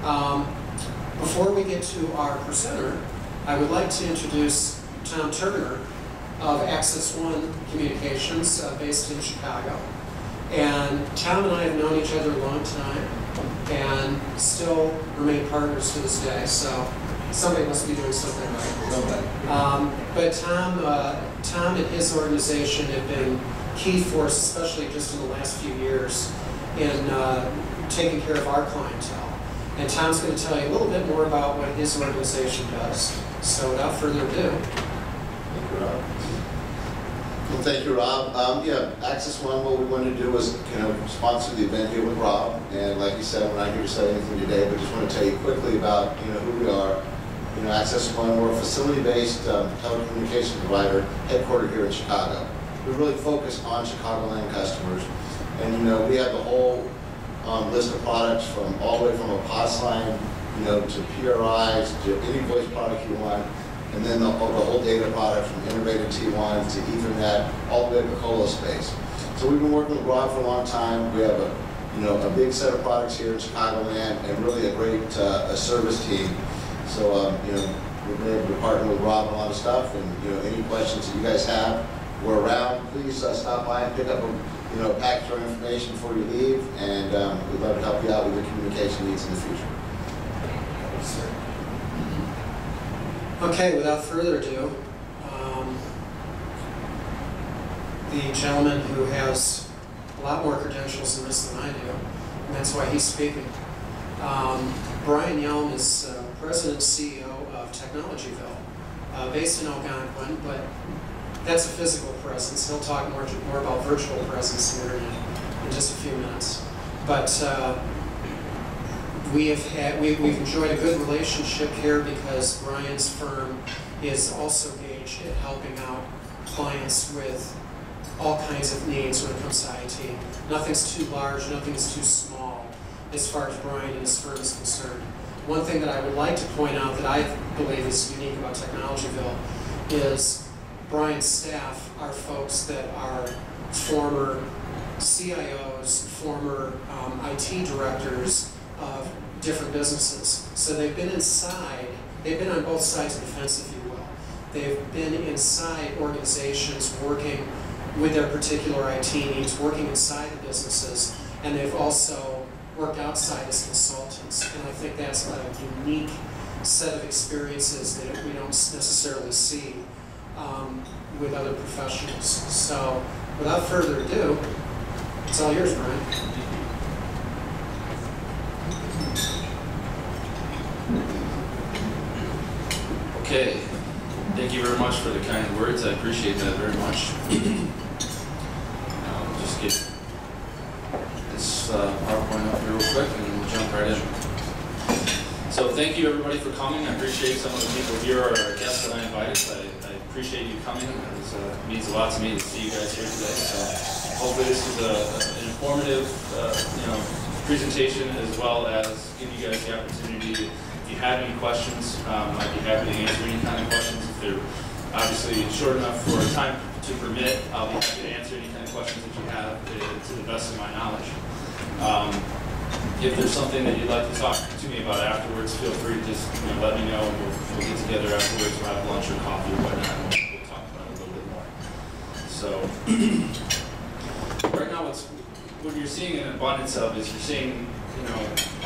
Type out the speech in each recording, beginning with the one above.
Before we get to our presenter, I would like to introduce Tom Turner of Access One Communications, based in Chicago. And Tom and I have known each other a long time and still remain partners to this day, so somebody must be doing something right. But Tom and his organization have been key for us, especially just in the last few years, in taking care of our clientele. And Tom's going to tell you a little bit more about what his organization does. So without further ado. Thank you, Rob. Well, thank you, Rob. Yeah, Access One, what we wanted to do was sponsor the event here with Rob. And like you said, we're not here to say anything today, but just want to tell you quickly about who we are. Access One, we're a facility-based telecommunications provider headquartered here in Chicago. We really focus on Chicagoland customers. And we have the whole list of products from all the way from a POS line, to PRIs, to any voice product you want, and then the whole data product from integrated T1 to Ethernet, all the way to colo space. So we've been working with Rob for a long time. We have a big set of products here in Chicagoland and really a great service team. So we've been able to partner with Rob on a lot of stuff, and any questions that you guys have, we're around. Please stop by and pick up a package of information before you leave, and we'd love to help you out with your communication needs in the future. Okay, without further ado, the gentleman who has a lot more credentials in this than I do, and that's why he's speaking. Brian Yelm is President and CEO of Technologyville, based in Algonquin, but that's a physical presence. He'll talk more about virtual presence on the internet in just a few minutes. But we've enjoyed a good relationship here because Brian's firm is also engaged in helping out clients with all kinds of needs when it comes to IT. Nothing's too large, nothing's too small as far as Brian and his firm is concerned. One thing that I would like to point out that I believe is unique about Technologyville is Brian's staff are folks that are former CIOs, former IT directors of different businesses. So they've been inside, they've been on both sides of the fence, if you will. They've been inside organizations working with their particular IT needs, working inside the businesses, and they've also worked outside as consultants. And I think that's a unique set of experiences that we don't necessarily see with other professionals. So without further ado, it's all yours, Brian. Okay, thank you very much for the kind words. I appreciate that very much. I'll just get this PowerPoint up here real quick and then we'll jump right in. So thank you everybody for coming. I appreciate some of the people here are guests that I invited. I appreciate you coming. It means a lot to me to see you guys here today. So hopefully this is an informative presentation, as well as give you guys the opportunity, if you have any questions, I'd be happy to answer any kind of questions. If they're obviously short enough for time to permit, I'll be happy to answer any kind of questions that you have to the best of my knowledge. If there's something that you'd like to talk to me about afterwards, feel free to just let me know, and we'll get together afterwards. We'll have lunch or coffee or whatnot, and we'll talk about it a little bit more. So right now, what you're seeing an abundance of is you're seeing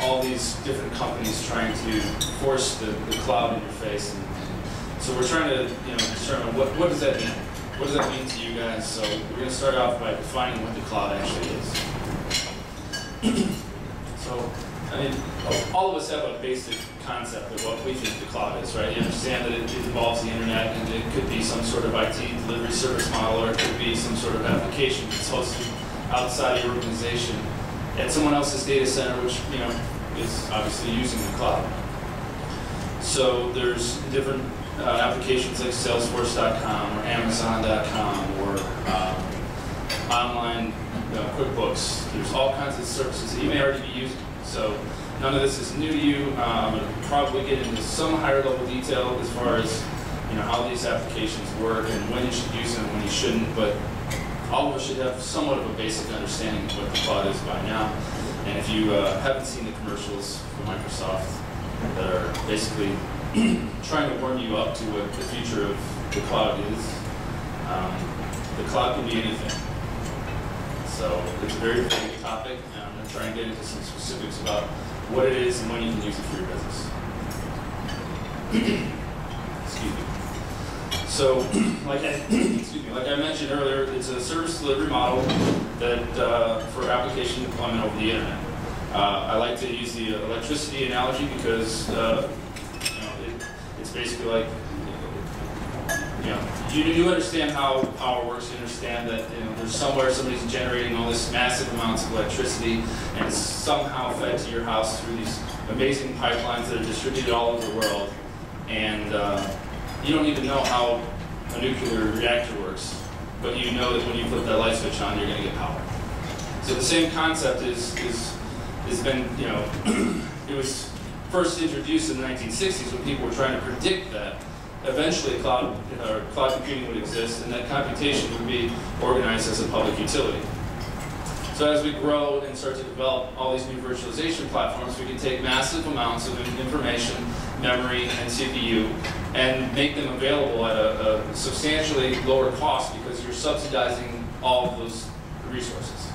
all these different companies trying to force the cloud in your face, and so we're trying to determine what does that mean. What does that mean to you guys? So we're going to start off by defining what the cloud actually is. So, all of us have a basic concept of what we think the cloud is, right? You understand that it involves the internet, and it could be some sort of IT delivery service model, or it could be some sort of application that's hosted outside your organization at someone else's data center, which is obviously using the cloud. So there's different applications like Salesforce.com or Amazon.com or online QuickBooks. There's all kinds of services that you may already be using. So none of this is new to you. I'm going to probably get into some higher level detail as far as how these applications work and when you should use them and when you shouldn't. But all of us should have somewhat of a basic understanding of what the cloud is by now. And if you haven't seen the commercials from Microsoft that are basically trying to warm you up to what the future of the cloud is, the cloud can be anything. So it's a very big topic, and I'm going to try and get into some specifics about what it is and when you can use it for your business. Excuse me. So, like I mentioned earlier, it's a service delivery model that for application deployment over the internet. I like to use the electricity analogy because it's basically like you understand how power works. You understand that there's somewhere somebody's generating all this massive amounts of electricity, and it's somehow fed to your house through these amazing pipelines that are distributed all over the world. And you don't even know how a nuclear reactor works, but you know that when you flip that light switch on, you're going to get power. So the same concept has been, it was first introduced in the 1960s when people were trying to predict that eventually cloud computing would exist and that computation would be organized as a public utility. So as we grow and start to develop all these new virtualization platforms, we can take massive amounts of information, memory, and CPU, and make them available at a substantially lower cost because you're subsidizing all of those resources.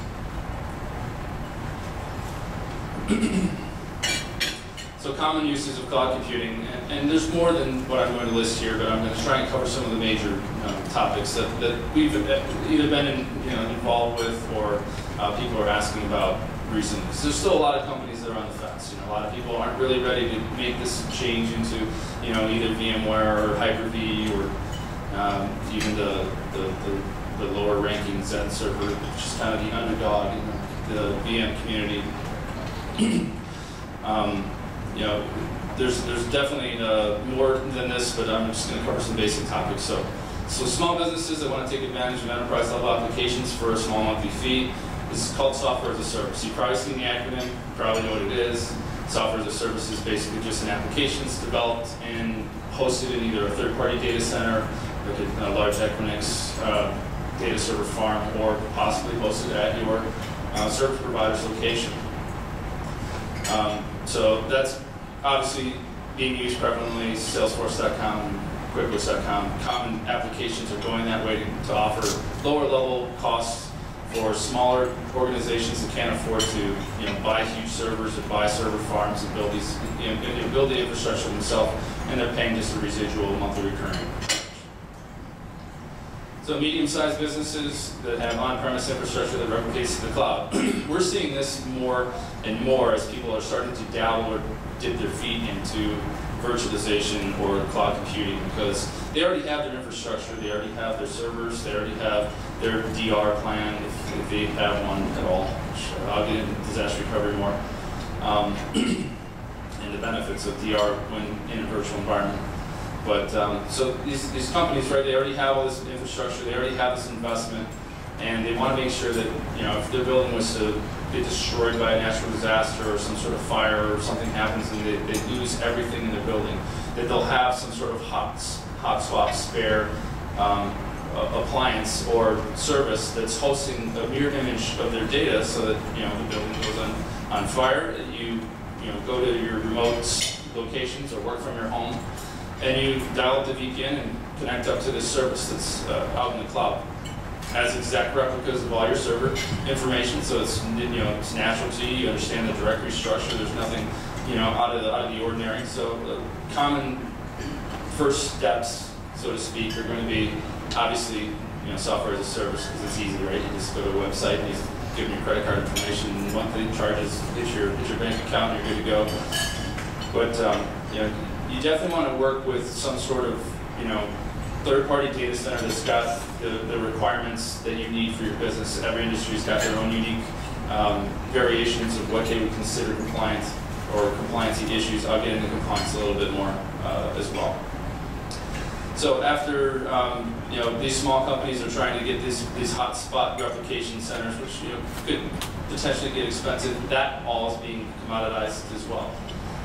So common uses of cloud computing, and there's more than what I'm going to list here, but I'm going to try and cover some of the major topics that we've either been involved with or people are asking about recently. So there's still a lot of companies that are on the fence. A lot of people aren't really ready to make this change into either VMware or Hyper-V or even the lower ranking Zen server, which is kind of the underdog in the VM community. There's definitely more than this, but I'm just going to cover some basic topics. So small businesses that want to take advantage of enterprise level applications for a small monthly fee. This is called software as a service. You've probably seen the acronym, you probably know what it is. Software as a service is basically just an application that's developed and hosted in either a third-party data center, like a large Equinix data server farm, or possibly hosted at your service provider's location. So that's obviously being used prevalently. Salesforce.com, QuickBooks.com. Common applications are going that way to offer lower level costs for smaller organizations that can't afford to buy huge servers or buy server farms and build these build the infrastructure themselves, and they're paying just a residual monthly recurring. So medium-sized businesses that have on-premise infrastructure that replicates to the cloud. We're seeing this more and more as people are starting to dabble or dip their feet into virtualization or cloud computing because they already have their infrastructure, they already have their servers, they already have their DR plan, if they have one at all. I'll get into disaster recovery more, and the benefits of DR when in a virtual environment. But so these companies, right, they already have all this infrastructure, they already have this investment, and they want to make sure that, if their building was to get destroyed by a natural disaster or some sort of fire or something happens and they lose everything in their building, that they'll have some sort of hot swap spare appliance or service that's hosting a mirror image of their data so that, the building goes on fire, you go to your remote locations or work from your home, and you dial up the VPN and connect up to this service that's out in the cloud. Has exact replicas of all your server information, so it's it's natural to you. You understand the directory structure. There's nothing out of the ordinary. So common first steps, so to speak, are going to be obviously software as a service because it's easy, right? You just go to a website and you just give them your credit card information, monthly charges, hit your bank account, and you're good to go. But you definitely want to work with some sort of third-party data center that's got the requirements that you need for your business. Every industry's got their own unique variations of what they would consider compliant or compliancy issues. I'll get into compliance a little bit more as well. So after these small companies are trying to get these hotspot replication centers, which could potentially get expensive, that all is being commoditized as well.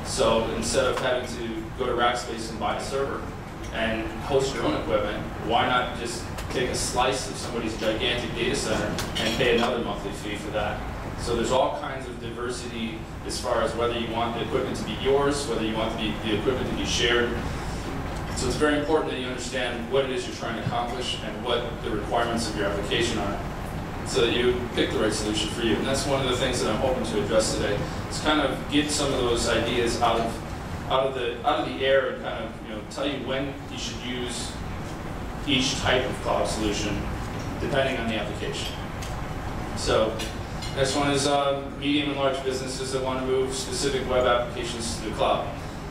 So instead of having to go to Rackspace and buy a server and host your own equipment, why not just take a slice of somebody's gigantic data center and pay another monthly fee for that? So there's all kinds of diversity as far as whether you want the equipment to be yours, whether you want the equipment to be shared. So it's very important that you understand what it is you're trying to accomplish and what the requirements of your application are, so that you pick the right solution for you. And that's one of the things that I'm hoping to address today, is kind of get some of those ideas out of the air and kind of tell you when you should use each type of cloud solution depending on the application. So next one is medium and large businesses that want to move specific web applications to the cloud.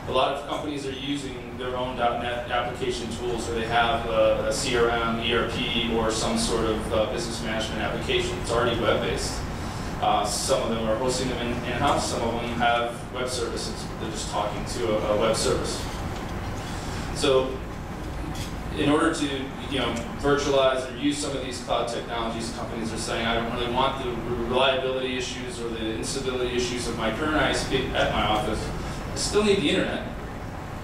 A lot of companies are using their own .NET application tools where they have a CRM, ERP, or some sort of business management application. It's already web-based. Some of them are hosting them in-house. Some of them have web services. They're just talking to a web service. So in order to virtualize or use some of these cloud technologies, companies are saying, I don't really want the reliability issues or the instability issues of my current ISP at my office. I still need the internet,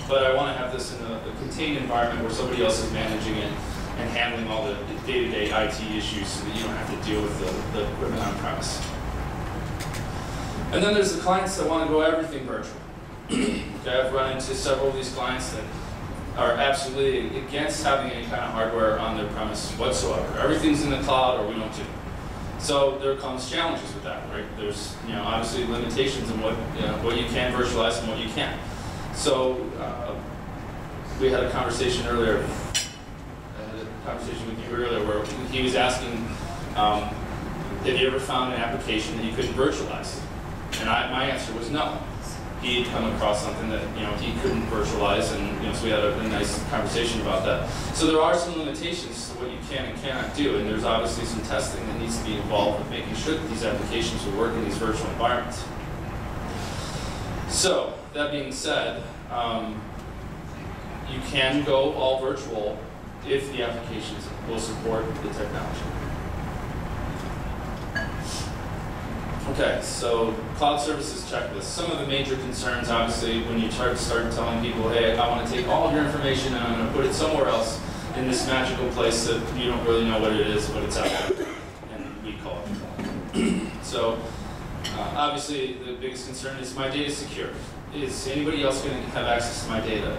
but I want to have this in a contained environment where somebody else is managing it and handling all the day-to-day IT issues so that you don't have to deal with the equipment on premise. And then there's the clients that want to go everything virtual. Okay, I've run into several of these clients that are absolutely against having any kind of hardware on their premise whatsoever. Everything's in the cloud or we don't do it. So there comes challenges with that, right? There's obviously limitations in what you can virtualize and what you can't. So we had a conversation earlier. I had a conversation with you earlier where he was asking, have you ever found an application that you couldn't virtualize? And my answer was no. He'd come across something that he couldn't virtualize, and so we had a nice conversation about that. So there are some limitations to what you can and cannot do, and there's obviously some testing that needs to be involved with making sure that these applications will work in these virtual environments. So that being said, you can go all virtual if the applications will support the technology. Okay, so cloud services checklist. Some of the major concerns, obviously, when you start telling people, hey, I want to take all of your information and I'm going to put it somewhere else in this magical place that you don't really know what it is, but it's out there, and we call it the cloud. So obviously, the biggest concern is my data secure. Is anybody else going to have access to my data?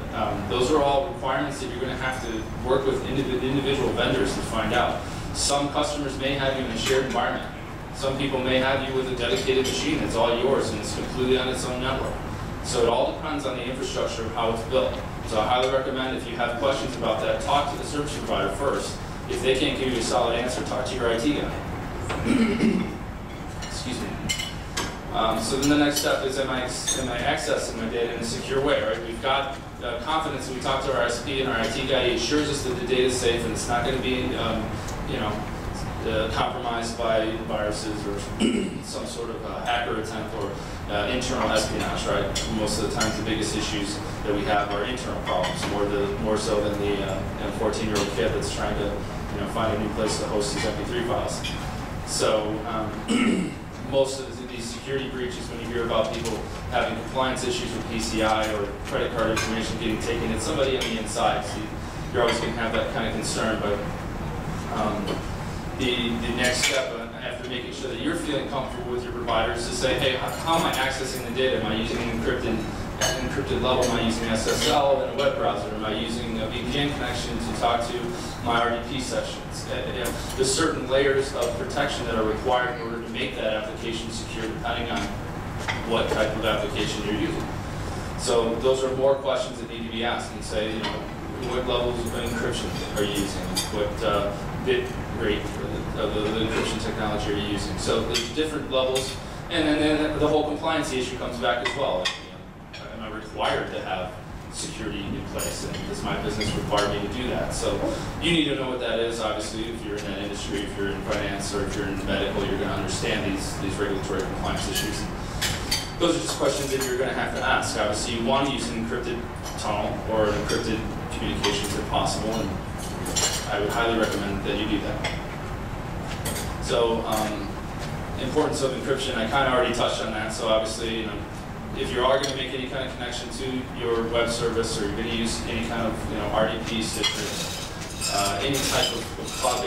Those are all requirements that you're going to have to work with individual vendors to find out. Some customers may have you in a shared environment. Some people may have you with a dedicated machine that's all yours and it's completely on its own network. So it all depends on the infrastructure of how it's built. So I highly recommend, if you have questions about that, talk to the service provider first. If they can't give you a solid answer, talk to your IT guy. Excuse me. So then the next step is, am I accessing my data in a secure way, right? We've got confidence, we talk to our ISP and our IT guy, he assures us that the data is safe and it's not going to be, compromised by viruses or some sort of hacker attempt or internal espionage, right? Most of the times the biggest issues that we have are internal problems, more so than the 14-year-old kid that's trying to find a new place to host his MP3 files. So most of these security breaches, when you hear about people having compliance issues with PCI or credit card information getting taken, it's somebody on the inside. So you're always going to have that kind of concern, but the next step after making sure that you're feeling comfortable with your provider is to say, hey, how am I accessing the data? Am I using an encrypted level? Am I using SSL in a web browser? Am I using a VPN connection to talk to my RDP sessions? There's certain layers of protection that are required in order to make that application secure depending on what type of application you're using. So those are more questions that need to be asked, and say, what levels of encryption are you using? What bit rate of the encryption technology are you using? So there's different levels, and then the whole compliance issue comes back as well. Am I required to have security in place, and does my business require me to do that? So you need to know what that is. Obviously, if you're in that industry, if you're in finance, or if you're in medical, you're going to understand these regulatory compliance issues. Those are just questions that you're going to have to ask. Obviously, you want to use an encrypted tunnel or an encrypted communications if possible, and I would highly recommend that you do that. So, importance of encryption, I kind of already touched on that. So obviously, if you are going to make any kind of connection to your web service, or you're going to use any kind of RDP, Citrix, any type of cloud-based